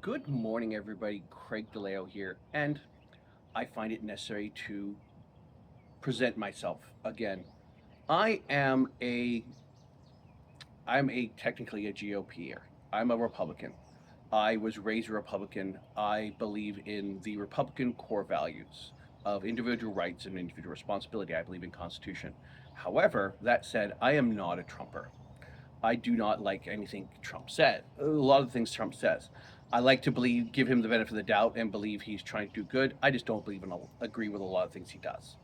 Good morning, everybody. Craig DeLeo here, and I find it necessary to present myself again. I am a I'm technically a GOPer. I'm a Republican. I was raised a Republican. I believe in the Republican core values of individual rights and individual responsibility. I believe in Constitution. However, that said, I am not a Trumper. I do not like anything Trump said. A lot of the things Trump says. I like to believe, give him the benefit of the doubt, and believe he's trying to do good. I just don't believe agree with a lot of things he does.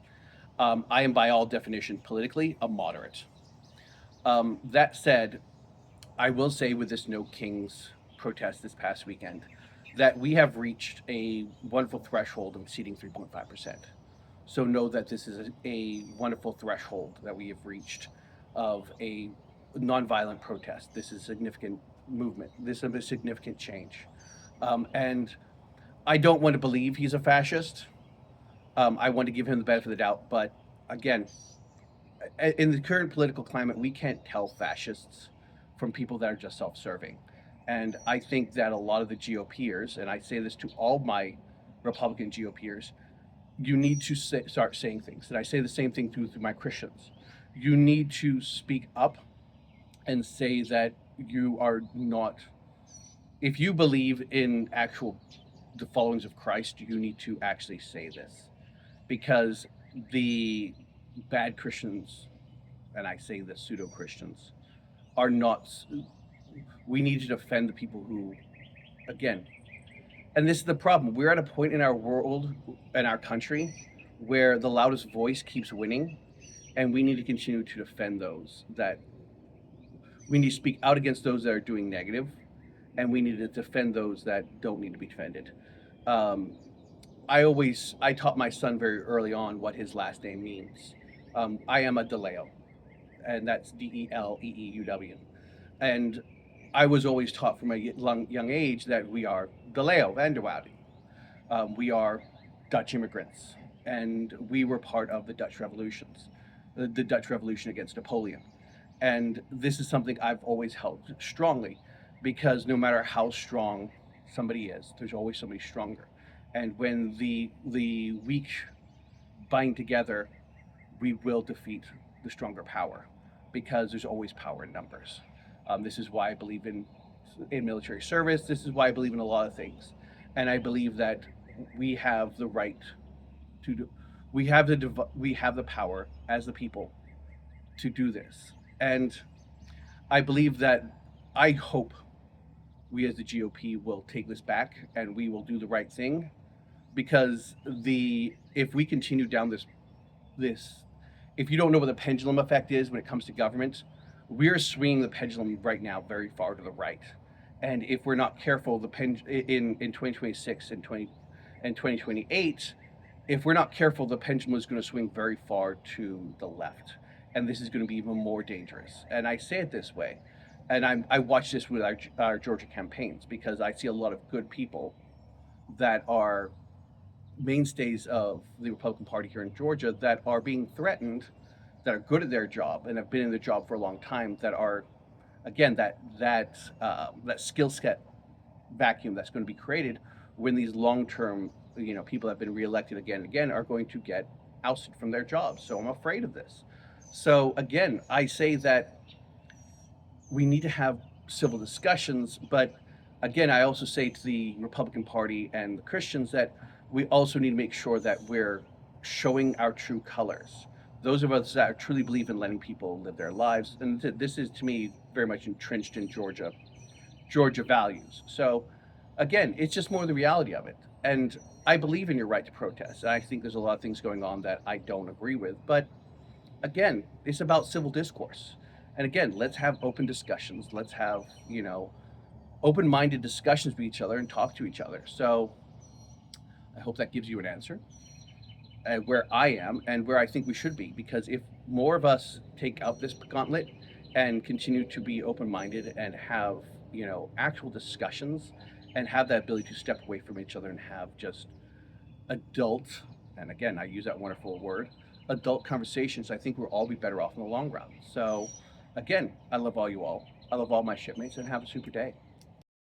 I am, by all definition, politically a moderate. That said, I will say with this No Kings protest this past weekend that we have reached a wonderful threshold of exceeding 3.5%. So know that this is a wonderful threshold that we have reached of a nonviolent protest. This is a significant movement. This is a significant change. And I don't want to believe he's a fascist. I want to give him the benefit of the doubt. But again, in the current political climate, we can't tell fascists from people that are just self serving. And I think that a lot of the GOPers, and I say this to all my Republican GOPers, you need to start saying things. And I say the same thing to my Christians. You need to speak up and say that you are not, if you believe in actual the followings of Christ, you need to actually say this because the bad Christians, and I say the pseudo Christians, are not. We need to defend the people who, again, and this is the problem. We're at a point in our world and our country where the loudest voice keeps winning, and we need to continue to defend those that we need to speak out against those that are doing negative, and we need to defend those that don't need to be defended. Um, I taught my son very early on what his last name means. I am a DeLeo, and that's DELEEUW. And I was always taught from a young age that we are DeLeo and Dewadi. We are Dutch immigrants, and we were part of the Dutch revolutions, the Dutch Revolution against Napoleon. And this is something I've always held strongly because no matter how strong somebody is, there's always somebody stronger. And when the weak bind together, we will defeat the stronger power because there's always power in numbers. This is why I believe in military service. This is why I believe in a lot of things, and I believe that we have the right to do. We have the power as the people to do this, and I believe that I hope we as the GOP will take this back and we will do the right thing because the if we continue down this if you don't know what the pendulum effect is when it comes to government, we're swinging the pendulum right now very far to the right. And if we're not careful, in 2026 and 2028, if we're not careful, the pendulum is going to swing very far to the left. And this is going to be even more dangerous. And I say it this way, and I watch this with our Georgia campaigns because I see a lot of good people that are mainstays of the Republican Party here in Georgia that are being threatened, that are good at their job and have been in the job for a long time, that are, again, that skill set vacuum that's going to be created when these long-term, people that have been reelected again and again are going to get ousted from their jobs. So I'm afraid of this. So again, I say that we need to have civil discussions, but again, I also say to the Republican Party and the Christians that we also need to make sure that we're showing our true colors. Those of us that truly believe in letting people live their lives, and this is to me very much entrenched in Georgia values. So, again, it's just more the reality of it. And I believe in your right to protest. I think there's a lot of things going on that I don't agree with, but again, it's about civil discourse. And again, let's have open discussions. Let's have, open-minded discussions with each other and talk to each other. So I hope that gives you an answer where I am and where I think we should be. Because if more of us take out this gauntlet and continue to be open-minded and have, actual discussions and have that ability to step away from each other and have just adult, and again, I use that wonderful word, adult conversations, I think we'll all be better off in the long run. So again, I love all you all. I love all my shipmates and have a super day.